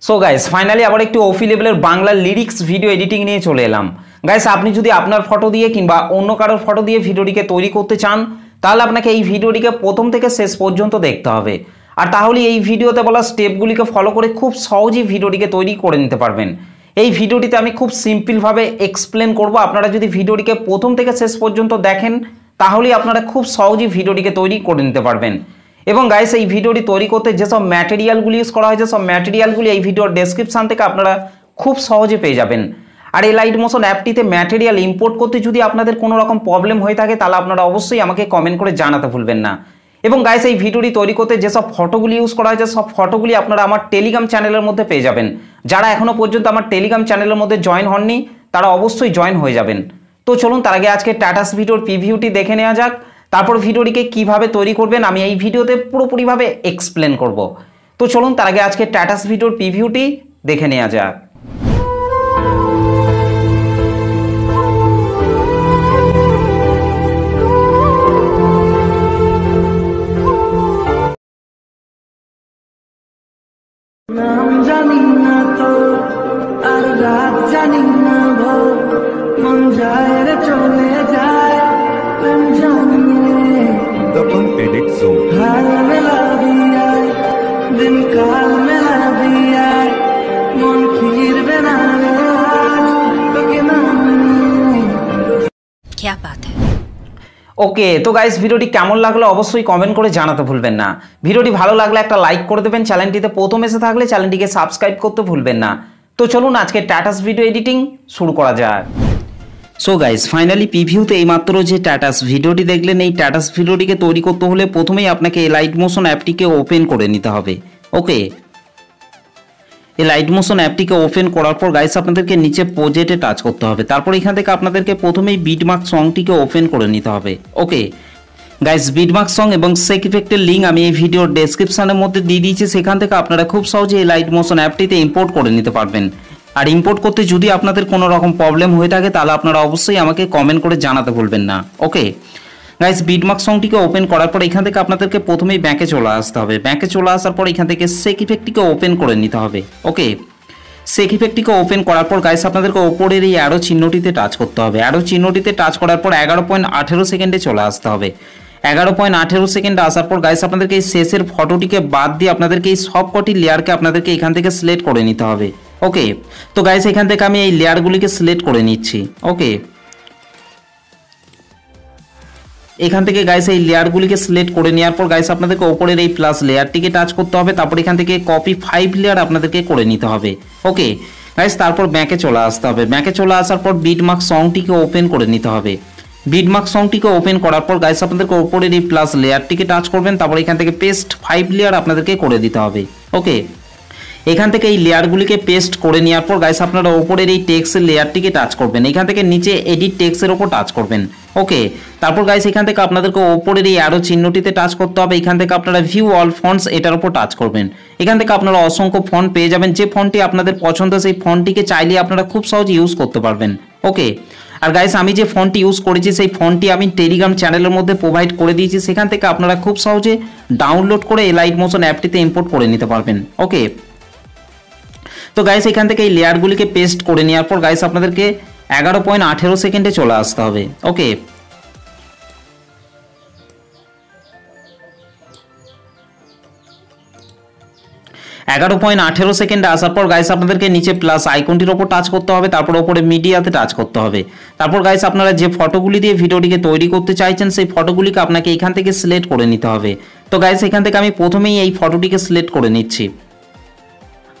So guys finally আবার একটি ওফি লেভেলের বাংলা লিরিক্স ভিডিও এডিটিং নিয়ে চলে এলাম। গাইস আপনি যদি আপনার ফটো দিয়ে কিংবা অন্য কারোর ফটো দিয়ে ভিডিওটিকে তৈরি করতে চান তাহলে আপনাকে এই ভিডিওটিকে প্রথম থেকে শেষ পর্যন্ত দেখতে হবে। আর তাহলে এই ভিডিওতে বলা স্টেপগুলিকে ফলো করে খুব সহজেই ভিডিওটিকে তৈরি করে নিতে পারবেন। এই ভিডিওটিতে আমি খুব সিম্পলভাবে এক্সপ্লেন করব। আপনারা যদি ভিডিওটিকে প্রথম থেকে শেষ পর্যন্ত দেখেন তাহলেই আপনারা খুব সহজেই ভিডিওটিকে তৈরি করে নিতে পারবেন। এবং গাইস এই ভিডিওটি তৈরি করতে যেসব ম্যাটেরিয়ালগুলি ইউজ করা হয়েছে সব ম্যাটেরিয়ালগুলি এই ভিডিওর ডেসক্রিপশন থেকে আপনারা খুব সহজে পেয়ে যাবেন। আর এই লাইট মোশন অ্যাপটিতে ম্যাটেরিয়াল ইম্পোর্ট করতে যদি আপনাদের কোনো রকম প্রবলেম হয়ে থাকে তাহলে আপনারা অবশ্যই আমাকে কমেন্ট করে জানাতে ভুলবেন না। এবং গাইস এই ভিডিওটি তৈরি করতে যেসব ফটোগুলি ইউজ করা হয়েছে সব ফটোগুলি আপনারা আমার টেলিগ্রাম চ্যানেলের মধ্যে পেয়ে যাবেন। যারা এখনও পর্যন্ত আমার টেলিগ্রাম চ্যানেলের মধ্যে জয়েন হননি তারা অবশ্যই জয়েন হয়ে যাবেন। তো চলুন তার আগে আজকে টাটাস ভিডিওর প্রিভিউটি দেখে নেওয়া যাক। তারপর ভিডিওটিকে কিভাবে তৈরি করবেন আমি এই ভিডিওতে পুরোপুরিভাবে এক্সপ্লেন করব। তো চলুন তার আগে আজকে টাটাস ভিডিওর প্রিভিউটি দেখে নেওয়া যাক। নাম জানি না তো আর রাত জানি না ভো মন যায় রে চলে যায় প্রেম জানিয়ে दबंग एडिट जोन हाल मिला दिया दिन काल मिला दिया मन खीर बना रे आज तो के नाम क्या बात है। ওকে, তো গাইস ভিডিওটি কেমন লাগলো অবশ্যই কমেন্ট করে জানাতে ভুলবেন না। ভিডিওটি ভালো লাগলে একটা লাইক করে দেবেন। চ্যানেলটিতে প্রথম এসে থাকলে চ্যানেলটিকে সাবস্ক্রাইব করতে ভুলবেন না। তো চলুন আজকে টাটাস ভিডিও এডিটিং শুরু করা যাক। সো গাইস ফাইনালি প্রিভিউতে এইমাত্র যে টাটাস ভিডিওটি দেখলেন এই টাটাস ভিডিওটিকে তৈরি করতে হলে প্রথমেই আপনাকে এই লাইট মোশন অ্যাপটিকে ওপেন করে নিতে হবে। ওকে, এই লাইট মোশন অ্যাপটিকে ওপেন করার পর গাইস আপনাদেরকে নিচে প্রজেক্টে টাচ করতে হবে। তারপর এখান থেকে আপনাদেরকে প্রথমেই বিটমার্ক সংটিকে ওপেন করে নিতে হবে। ওকে গাইস, বিটমার্ক সং এবং সেক ইফেক্টের লিঙ্ক আমি এই ভিডিওর ডেসক্রিপশনের মধ্যে দিয়ে দিয়েছি। সেখান থেকে আপনারা খুব সহজে এই লাইট মোশন অ্যাপটিতে ইম্পোর্ট করে নিতে পারবেন। আর ইম্পোর্ট করতে যদি আপনাদের কোনো রকম প্রবলেম হয়ে থাকে তাহলে আপনারা অবশ্যই আমাকে কমেন্ট করে জানাতে ভুলবেন না। ওকে গাইস, বিটমার্ক সংটিকে ওপেন করার পর এখান থেকে আপনাদেরকে প্রথমেই ব্যাকে চলে আসতে হবে। ব্যাকে চলে আসার পর এখান থেকে সেক ইফেক্টটিকে ওপেন করে নিতে হবে। ওকে, সেক ইফেক্টটিকে ওপেন করার পর গাইস আপনাদেরকে ওপরের এই অ্যারো চিহ্নটিতে টাচ করতে হবে। অ্যারো চিহ্নটিতে টাচ করার পর 11.18 সেকেন্ডে চলে আসতে হবে। 11.18 সেকেন্ডে আসার পর গাইস আপনাদেরকে এই শেষের ফটোটিকে বাদ দিয়ে আপনাদেরকে এই সব কটি লেয়ারকে আপনাদেরকে এখান থেকে সিলেক্ট করে নিতে হবে। ওকে, তো গাইস এখান থেকে আমি এই লেয়ারগুলিকে সিলেক্ট করে নিচ্ছি। ওকে, এখান থেকে গাইস এই লেয়ারগুলিকে সিলেক্ট করে নেওয়ার পর গাইস আপনাদেরকে ওপরের এই প্লাস লেয়ারটিকে টাচ করতে হবে। তারপর এখান থেকে কপি 5 লেয়ার আপনাদেরকে করে নিতে হবে। ওকে গাইস, তারপর ব্যাকে চলে আসতে হবে। ব্যাকে চলে আসার পর বিটমার্ক সংটিকে ওপেন করে নিতে হবে। বিটমার্ক সংটিকে ওপেন করার পর গাইস আপনাদেরকে ওপরের এই প্লাস লেয়ারটিকে টাচ করবেন। তারপর এখান থেকে পেস্ট 5 লেয়ার আপনাদেরকে করে দিতে হবে। ওকে, এখান থেকে এই লেয়ারগুলিকে পেস্ট করে নেওয়ার পর গাইস আপনারা ওপরের এই টেক্সটের লেয়ারটিকে টাচ করবেন। এখান থেকে নিচে এডিট টেক্সটের ওপর টাচ করবেন। ওকে, তারপর গাইস এখান থেকে আপনাদেরকে ওপরের এই অ্যারো চিহ্নটিতে টাচ করতে হবে। এখান থেকে আপনারা ভিউ অল ফন্টস এটার উপর টাচ করবেন। এখান থেকে আপনারা অসংখ্য ফন্ট পেয়ে যাবেন। যে ফন্টটি আপনাদের পছন্দ সেই ফন্টটিকে চাইলে আপনারা খুব সহজে ইউজ করতে পারবেন। ওকে, আর গাইস আমি যে ফন্টটি ইউজ করেছি সেই ফন্টটি আমি টেলিগ্রাম চ্যানেলের মধ্যে প্রোভাইড করে দিয়েছি। সেখান থেকে আপনারা খুব সহজে ডাউনলোড করে এই লাইট মোশন অ্যাপটিতে ইম্পোর্ট করে নিতে পারবেন। ওকে, তো গাইস এখান থেকে এই লেয়ারগুলিকে পেস্ট করে নেওয়ার পর গাইস আপনাদেরকে 11.18 সেকেন্ডে চলে আসতে হবে। ওকে, এগারো 11.18 সেকেন্ডে আসার পর গাইস আপনাদেরকে নিচে প্লাস আইকনটির ওপর টাচ করতে হবে। তারপর ওপরে মিডিয়াতে টাচ করতে হবে। তারপর গাইস আপনারা যে ফটোগুলি দিয়ে ভিডিওটিকে তৈরি করতে চাইছেন সেই ফটোগুলিকে আপনাকে এখান থেকে সিলেক্ট করে নিতে হবে। তো গাইস এখান থেকে আমি প্রথমেই এই ফটোটিকে সিলেক্ট করে নিচ্ছি।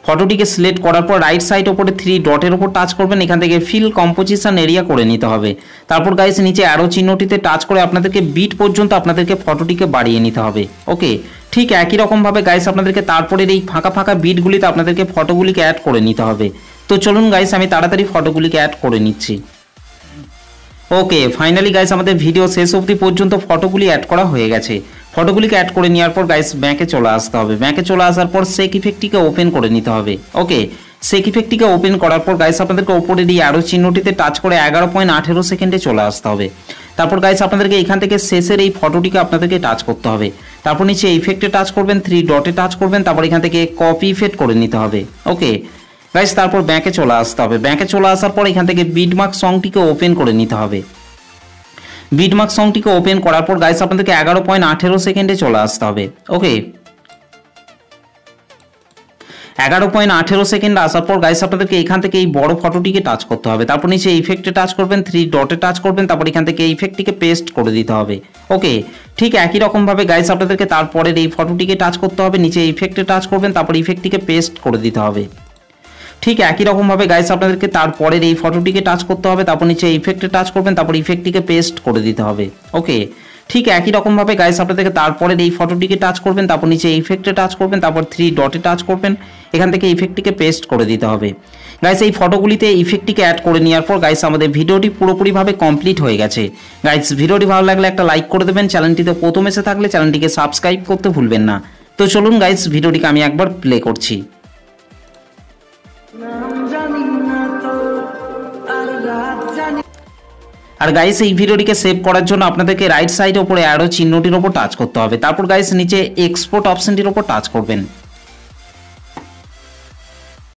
ফটোটিকে সিলেক্ট করার পর রাইট সাইড ওপরে 3 ডটের ওপর টাচ করবেন। এখান থেকে ফিল কম্পোজিশন এরিয়া করে নিতে হবে। তারপর গাইস নিচে অ্যারো চিহ্নটিতে টাচ করে আপনাদেরকে বিট পর্যন্ত আপনাদেরকে ফটোটিকে বাড়িয়ে নিতে হবে। ওকে, ঠিক একই রকমভাবে গাইস আপনাদেরকে তারপরের এই ফাঁকা ফাঁকা বিটগুলিতে আপনাদেরকে ফটোগুলিকে অ্যাড করে নিতে হবে। তো চলুন গাইস আমি তাড়াতাড়ি ফটোগুলিকে অ্যাড করে নিচ্ছি। ওকে, ফাইনালি গাইস আমাদের ভিডিও শেষ অবধি পর্যন্ত ফটোগুলি অ্যাড করা হয়ে গেছে। ফটোগুলিকে অ্যাড করে নেওয়ার পর গাইস ব্যাকে চলে আসতে হবে। ব্যাকে চলে আসার পর সেক ইফেক্টটিকে ওপেন করে নিতে হবে। ওকে, সেক ইফেক্টটিকে ওপেন করার পর গাইস আপনাদেরকে ওপরের এই অ্যারো চিহ্নটিতে টাচ করে 11.18 সেকেন্ডে চলে আসতে হবে। তারপর গাইস আপনাদেরকে এখান থেকে শেষের এই ফটোটিকে আপনাদেরকে টাচ করতে হবে। তারপর নিচে ইফেক্টে টাচ করবেন, 3 ডটে টাচ করবেন, তারপর এখান থেকে কপি ইফেক্ট করে নিতে হবে। ওকে গাইস, তারপর ব্যাকে চলে আসতে হবে। ব্যাকে চলে আসার পর এখান থেকে বিটমার্ক সংটিকে ওপেন করে নিতে হবে। বিটমার্ক সংটিকে ওপেন করার পর গাইস আপনাদেরকে 11.18 সেকেন্ডে চলে আসতে হবে। ওকে 11.18 সেকেন্ড আসার পর গাইস আপনাদেরকে এখান থেকে এই বড় ফটোটিকে টাচ করতে হবে। তারপর নিচে ইফেক্টে টাচ করবেন, 3 ডটে টাচ করবেন, তারপর এখান থেকে এই ইফেক্টটিকে পেস্ট করে দিতে হবে। ওকে ঠিক একই রকমভাবে গাইস আপনাদেরকে তারপরের এই ফটোটিকে টাচ করতে হবে, নিচে ইফেক্টে টাচ করবেন, তারপর ইফেক্টটিকে পেস্ট করে দিতে হবে। ঠিক একই রকমভাবে গাইস আপনাদেরকে তারপরের এই ফটোটিকে টাচ করতে হবে, তারপর নিচে ইফেক্টে টাচ করবেন, তারপর ইফেক্টটিকে পেস্ট করে দিতে হবে। ওকে ঠিক একই রকমভাবে গাইস আপনাদেরকে তারপরের এই ফটোটিকে টাচ করবেন, তারপর নিচে ইফেক্টে টাচ করবেন, তারপর 3 ডটে টাচ করবেন, এখান থেকে ইফেক্টটিকে পেস্ট করে দিতে হবে। গাইস এই ফটোগুলিতে ইফেক্টটিকে অ্যাড করে নেওয়ার পর গাইস আমাদের ভিডিওটি পুরোপুরিভাবে কমপ্লিট হয়ে গেছে। গাইস ভিডিওটি ভালো লাগলে একটা লাইক করে দেবেন, চ্যানেলটিতে প্রথম এসে থাকলে চ্যানেলটিকে সাবস্ক্রাইব করতে ভুলবেন না। তো চলুন গাইস ভিডিওটিকে আমি একবার প্লে করছি। নাম জানি না তো আর রাত জানি আর গাইস এই ভিডিওটিকে সেভ করার জন্য আপনাদেরকে রাইট সাইডে উপরে অ্যারো চিহ্নটির উপর টাচ করতে হবে। তারপর গাইস নিচে এক্সপোর্ট অপশনটির উপর টাচ করবেন।